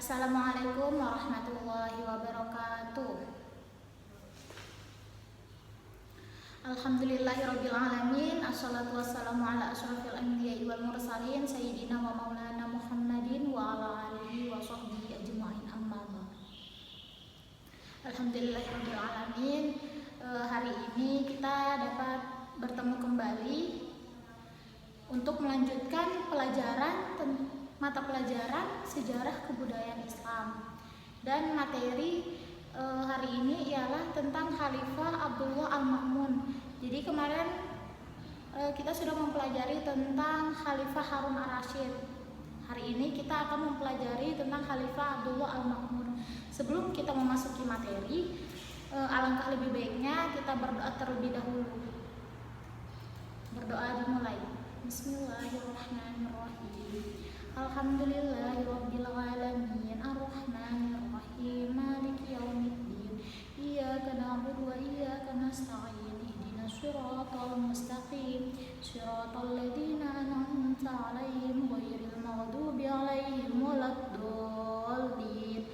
Assalamualaikum warahmatullahi wabarakatuh. Alhamdulillahirabbil alamin. Assalatu wassalamu ala asyrofil anbiya'i wal mursalin sayyidina wa maulana Muhammadin wa ala alihi wa sahbihi ajma'in, amma ba'd. Alhamdulillahirabbil alamin. Hari ini kita dapat bertemu kembali untuk melanjutkan mata pelajaran sejarah kebudayaan Islam, dan materi hari ini ialah tentang Khalifah Abdullah Al-Ma'mun. Jadi kemarin kita sudah mempelajari tentang Khalifah Harun Ar-Rasyid. Hari ini kita akan mempelajari tentang Khalifah Abdullah Al-Ma'mun. Sebelum kita memasuki materi, alangkah lebih baiknya kita berdoa terlebih dahulu. Berdoa dimulai. Bismillahirrahmanirrahim. Alhamdulillahirabbil alamin, arrahmanirrahim, maliki yaumiddin. Iyyaka na'budu wa iyyaka nasta'in. Ihdinas siratal mustaqim, siratal ladzina an'amta 'alaihim ghairil maghdubi 'alaihim waladdallin.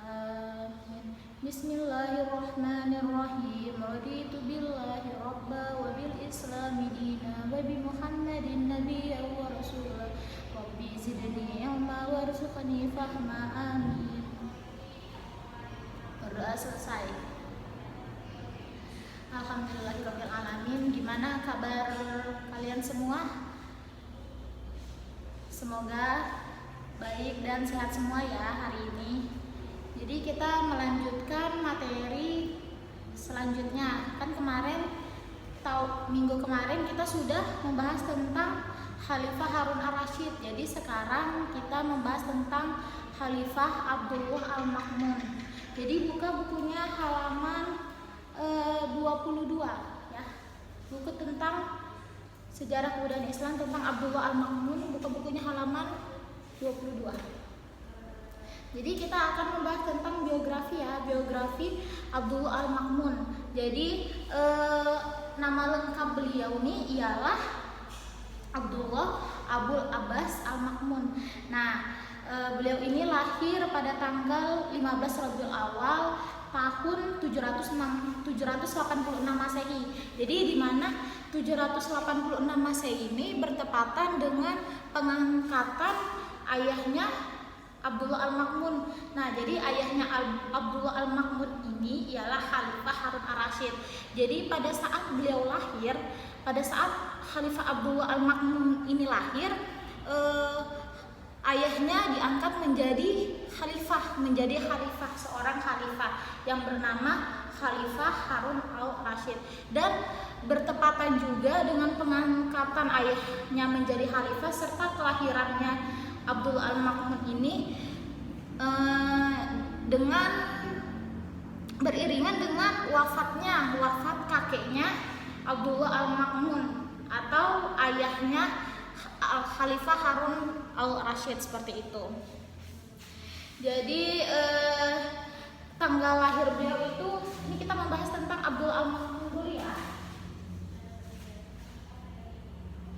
Amin. Bismillahirrahmanirrahim. Raditu billahi rabba wa bil islami dina wa bi Muhammadin nabiyyan wa rasulah. Rabbi zidni ilma warzuqni fahma. Amin. Berdoa selesai. Alhamdulillahirabbil alamin. Gimana kabar kalian semua? Semoga baik dan sehat semua ya hari ini. Jadi kita melanjutkan materi selanjutnya. Kan minggu kemarin kita sudah membahas tentang Khalifah Harun Ar-Rasyid. Jadi sekarang kita membahas tentang Khalifah Abdullah Al-Ma'mun. Jadi buka bukunya halaman 22 ya. Buku tentang sejarah kebudayaan Islam tentang Abdullah Al-Ma'mun, buka bukunya halaman 22. Jadi kita akan membahas tentang biografi ya, biografi Abdullah Al-Ma'mun. Jadi nama lengkap beliau ini ialah Abdullah Abul Abbas Al-Ma'mun. Nah, beliau ini lahir pada tanggal 15 Rabiul Awal tahun 786 Masehi. Jadi di mana 786 Masehi ini bertepatan dengan pengangkatan ayahnya Abdullah Al-Ma'mun. Nah, jadi ayahnya Abdullah Al-Ma'mun ini ialah Khalifah Harun Ar-Rasyid. Jadi pada saat beliau lahir, pada saat Khalifah Abdullah Al-Ma'mun ini lahir, ayahnya diangkat menjadi khalifah, seorang khalifah yang bernama Khalifah Harun Al-Rasyid. Dan bertepatan juga dengan pengangkatan ayahnya menjadi khalifah serta kelahirannya Abdullah Al-Ma'mun ini beriringan dengan wafat kakeknya Abdullah Al-Ma'mun atau ayahnya Khalifah Harun Al-Rasyid, seperti itu. Jadi tanggal lahir beliau itu, ini kita membahas tentang Abdullah Al-Ma'mun dulu ya.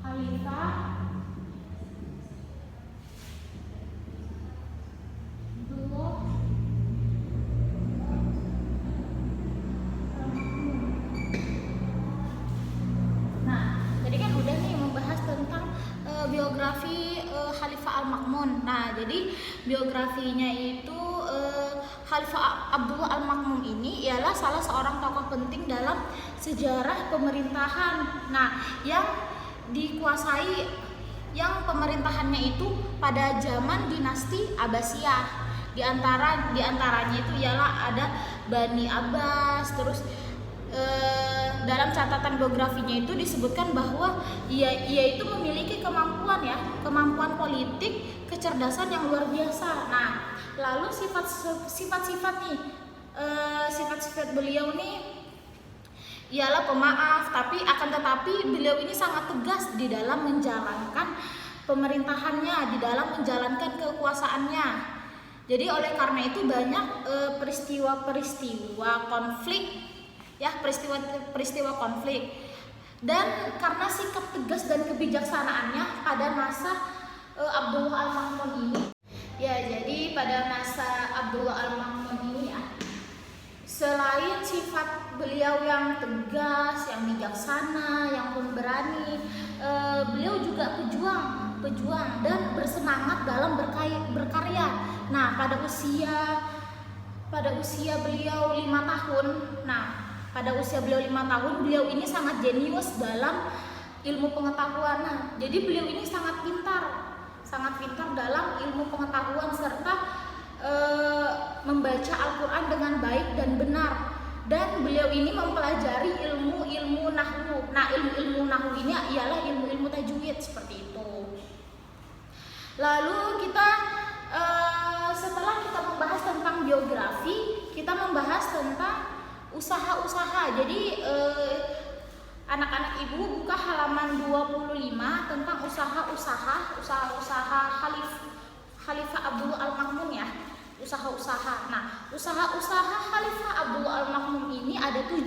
Khalifah biografi Khalifah Al-Ma'mun. Nah, jadi biografinya itu Khalifah Abdullah Al-Ma'mun ini ialah salah seorang tokoh penting dalam sejarah pemerintahan. Nah, yang pemerintahannya itu pada zaman dinasti Abbasiyah. Di antaranya itu ialah ada Bani Abbas. Terus dalam catatan biografinya itu disebutkan bahwa ia itu memiliki kemampuan politik, kecerdasan yang luar biasa. Nah, lalu sifat-sifat beliau nih ialah pemaaf, tetapi beliau ini sangat tegas di dalam menjalankan pemerintahannya, di dalam menjalankan kekuasaannya. Jadi oleh karena itu banyak peristiwa konflik ya, peristiwa konflik. Dan karena sikap tegas dan kebijaksanaannya pada masa Abdullah Al-Ma'mun ini, ya, jadi pada masa Abdullah Al-Ma'mun ini ya, selain sifat beliau yang tegas, yang bijaksana, yang pemberani, beliau juga pejuang dan bersemangat dalam berkarya. Nah, pada usia beliau 5 tahun. Nah, pada usia beliau 5 tahun, beliau ini sangat jenius dalam ilmu pengetahuan. Nah, jadi beliau ini sangat pintar dalam ilmu pengetahuan serta membaca Al-Quran dengan baik dan benar. Dan beliau ini mempelajari ilmu nahwu. Nah, ilmu nahwu ini ialah ilmu tajwid seperti itu. Lalu kita setelah kita membahas tentang biografi, kita membahas tentang usaha-usaha. Jadi anak-anak ibu buka halaman 25 tentang usaha-usaha Khalifah Abdullah Al-Ma'mun ya. Usaha-usaha. Nah, usaha-usaha Khalifah Abdullah Al-Ma'mun ini ada 7.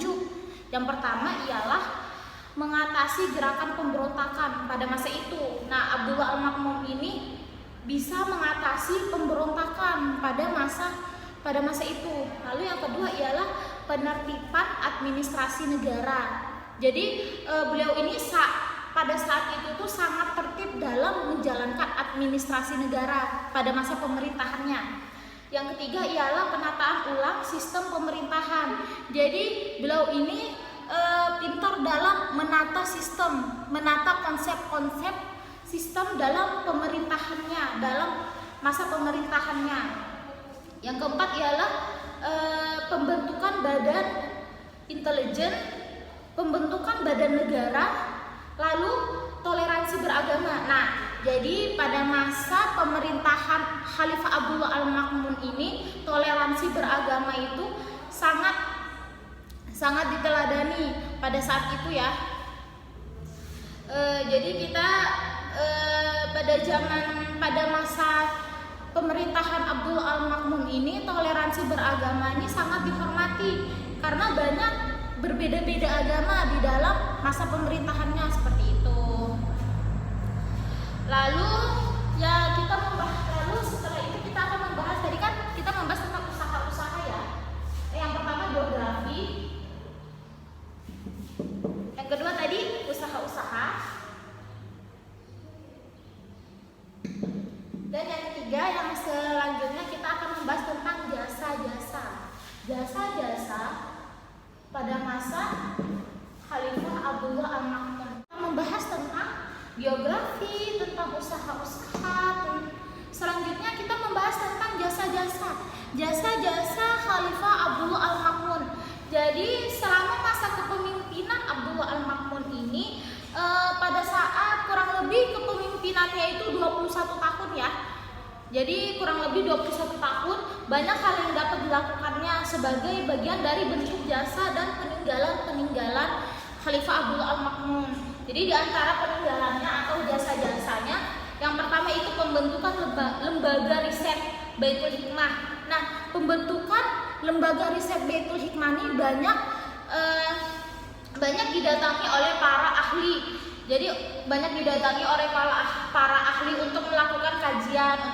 Yang pertama ialah mengatasi gerakan pemberontakan pada masa itu. Nah, Abdullah Al-Ma'mun ini bisa mengatasi pemberontakan pada masa itu. Lalu yang kedua ialah penertiban administrasi negara. Jadi beliau ini pada saat itu tuh sangat tertib dalam menjalankan administrasi negara pada masa pemerintahannya. Yang ketiga ialah penataan ulang sistem pemerintahan. Jadi beliau ini pintar dalam menata konsep-konsep sistem dalam pemerintahannya, dalam masa pemerintahannya. Yang keempat ialah pembentukan badan intelijen, pembentukan badan negara, lalu toleransi beragama. Nah, jadi pada masa pemerintahan Khalifah Abdullah Al-Ma'mun ini, toleransi beragama itu sangat diteladani pada saat itu ya. Jadi kita pada masa pemerintahan Abdullah Al-Ma'mun ini, toleransi beragama ini sangat dihormati karena banyak berbeda-beda agama di dalam masa pemerintahannya seperti itu. Lalu setelah itu kita akan membahas, tadi kan kita membahas tentang usaha-usaha ya. Yang pertama biografi, yang kedua tadi usaha-usaha, dan yang ketiga yang selanjutnya kita akan membahas tentang jasa-jasa pada masa Khalifah Abdullah Al-Ma'mun. Kita membahas tentang biografi, tentang usaha-usaha. Selanjutnya kita membahas tentang jasa-jasa Khalifah Abdullah Al-Ma'mun. Jadi selama masa kepemimpinan Abdullah Al-Ma'mun ini, pada saat kurang lebih kepemimpinannya itu 21 tahun ya. Jadi kurang lebih 21 tahun, banyak hal yang dapat dilakukannya sebagai bagian dari bentuk jasa dan peninggalan Khalifah Abdullah Al-Ma'mun. Jadi di antara peninggalannya atau jasa-jasanya, yang pertama itu pembentukan lembaga riset Baitul Hikmah. Nah, pembentukan lembaga riset Baitul Hikmah ini banyak didatangi oleh para ahli. Jadi banyak didatangi oleh para ahli untuk melakukan kajian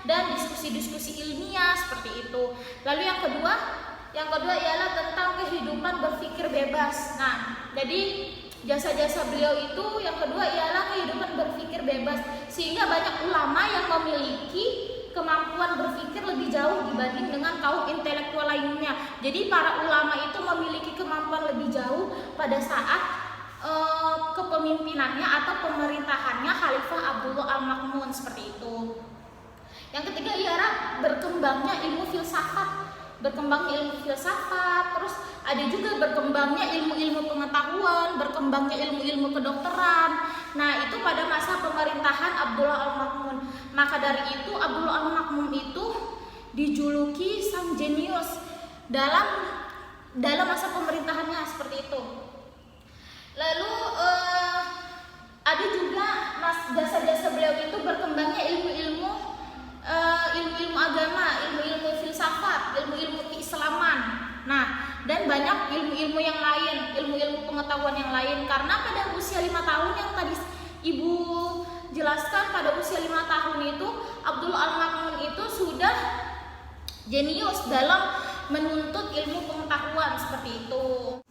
dan diskusi-diskusi ilmiah seperti itu. Lalu yang kedua ialah tentang kehidupan berpikir bebas. Nah, jadi jasa-jasa beliau itu yang kedua ialah kehidupan berpikir bebas, sehingga banyak ulama yang memiliki kemampuan berpikir lebih jauh dibanding dengan kaum intelektual lainnya. Jadi para ulama itu memiliki kemampuan lebih jauh pada saat kepemimpinannya atau pemerintahannya Khalifah Abdullah Al-Ma'mun seperti itu. Yang ketiga ialah berkembangnya ilmu filsafat. Terus ada juga berkembangnya ilmu-ilmu pengetahuan, berkembangnya ilmu-ilmu kedokteran. Nah, itu pada masa pemerintahan Abdullah Al-Ma'mun. Maka dari itu Abdullah Al-Ma'mun itu dijuluki sang jenius dalam masa pemerintahannya seperti itu. Lalu ada juga jasa-jasa beliau itu berkembangnya ilmu-ilmu agama, ilmu-ilmu filsafat, ilmu-ilmu keislaman. Nah, dan banyak ilmu-ilmu yang lain, ilmu-ilmu pengetahuan yang lain. Karena pada usia 5 tahun yang tadi Ibu jelaskan, pada usia 5 tahun itu Abdullah Al-Ma'mun itu jenius dalam menuntut ilmu pengetahuan seperti itu.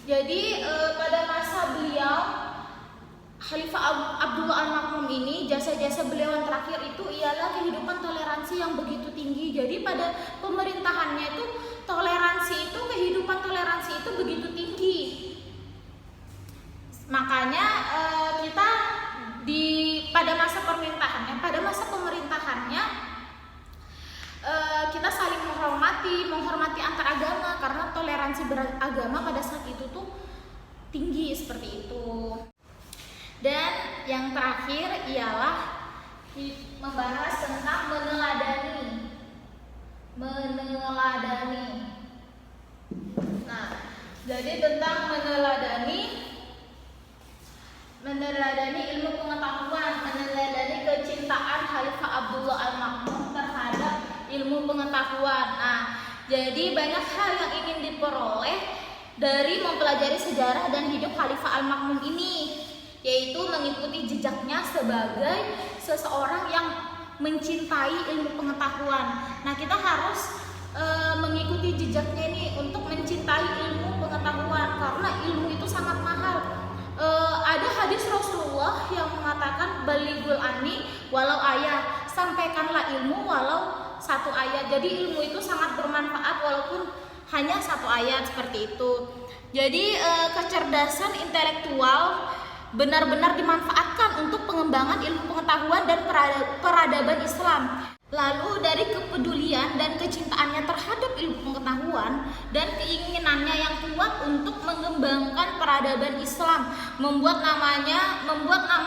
Jadi pada masa beliau Khalifah Abdullah Al-Makmum ini, jasa-jasa beliau yang terakhir itu ialah kehidupan toleransi yang begitu tinggi. Jadi pada pemerintahannya itu kehidupan toleransi itu begitu tinggi. Makanya kita pada masa pemerintahannya kita saling menghormati antar agama, karena toleransi beragama pada saat itu tuh tinggi seperti itu. Dan yang terakhir ialah membahas tentang meneladani. Nah, jadi tentang meneladani ilmu pengetahuan, meneladani kecintaan Khalifah Abdullah Al-Makmum terhadap ilmu pengetahuan. Nah, jadi banyak hal yang ingin diperoleh dari mempelajari sejarah dan hidup Khalifah Al-Makmum ini, yaitu mengikuti jejaknya sebagai seseorang yang mencintai ilmu pengetahuan. Nah, kita harus mengikuti jejaknya ini untuk mencintai ilmu pengetahuan, karena ilmu itu sangat mahal. Ada hadis Rasulullah yang mengatakan balighul anni walau ayat, sampaikanlah ilmu walau satu ayat. Jadi ilmu itu sangat bermanfaat walaupun hanya satu ayat seperti itu. Jadi kecerdasan intelektual benar-benar dimanfaatkan untuk pengembangan ilmu pengetahuan dan peradaban Islam. Lalu dari kepedulian dan kecintaannya terhadap ilmu pengetahuan dan keinginannya yang kuat untuk mengembangkan peradaban Islam, membuat nama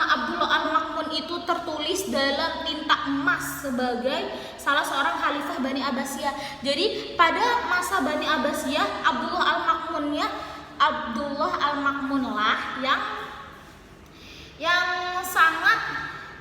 Abdullah Al-Makmun itu tertulis dalam tinta emas sebagai salah seorang khalifah Bani Abbasiyah. Jadi pada masa Bani Abbasiyah, Abdullah Al-Makmunlah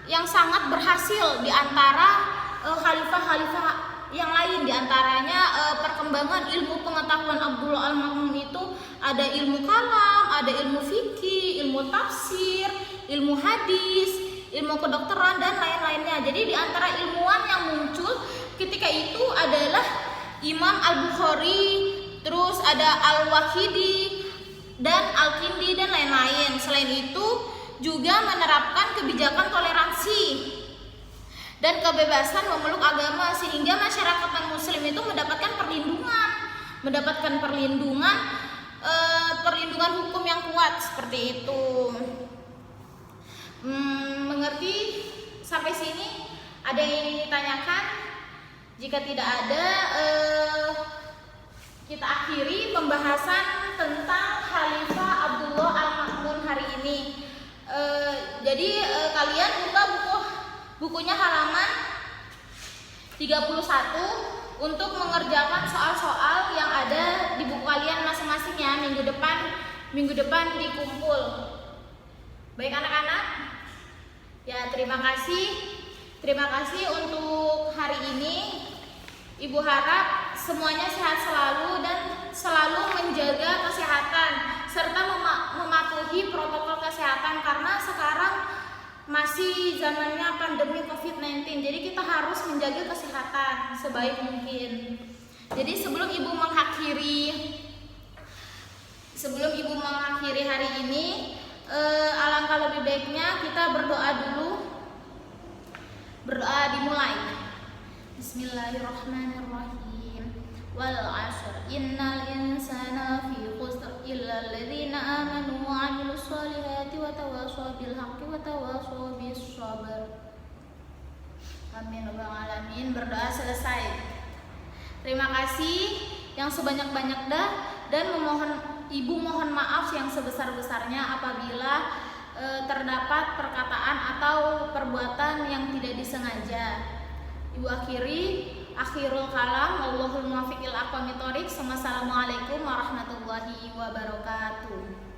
yang sangat berhasil di antara khalifah-khalifah yang lain. Di antaranya perkembangan ilmu pengetahuan Abdullah Al-Makmum itu ada ilmu kalam, ada ilmu fikih, ilmu tafsir, ilmu hadis, ilmu kedokteran dan lain-lainnya. Jadi di antara ilmuwan yang muncul ketika itu adalah Imam Al-Bukhari, terus ada Al-Waqidi dan Al-Kindi dan lain-lain. Selain itu juga menerapkan kebijakan toleransi dan kebebasan memeluk agama, sehingga masyarakat non-muslim itu mendapatkan perlindungan hukum yang kuat seperti itu. Mengerti sampai sini? Ada yang ingin ditanyakan? Jika tidak ada, kita akhiri pembahasan tentang Khalifah Abdullah Al-Makmun hari ini. Jadi kalian buka bukunya halaman 31 untuk mengerjakan soal-soal yang ada di buku kalian masing-masing ya. Minggu depan dikumpul. Baik anak-anak? Ya, terima kasih untuk hari ini. Ibu harap semuanya sehat selalu dan selalu menjaga kesehatan serta mematuhi protokol kesehatan, karena sekarang masih zamannya pandemi COVID-19. Jadi kita harus menjaga kesehatan sebaik mungkin. Jadi sebelum ibu mengakhiri hari ini, alangkah lebih baiknya kita berdoa dulu. Berdoa dimulai. Bismillahirrahmanirrahim. Wal 'ashr innal insana fi khusr illa alladzina amanu wa 'amilus solihati wa tawassaw bil haqqi wa tawassaw bis sabr. Amin ya rabbal alamin. Berdoa selesai. Terima kasih yang sebanyak-banyaknya dan Ibu mohon maaf yang sebesar-besarnya apabila terdapat perkataan atau perbuatan yang tidak disengaja. Ibu akhirul kalam, wallahul muwaffiq ila aqwamit thoriq. Wassalamualaikum warahmatullahi wabarakatuh.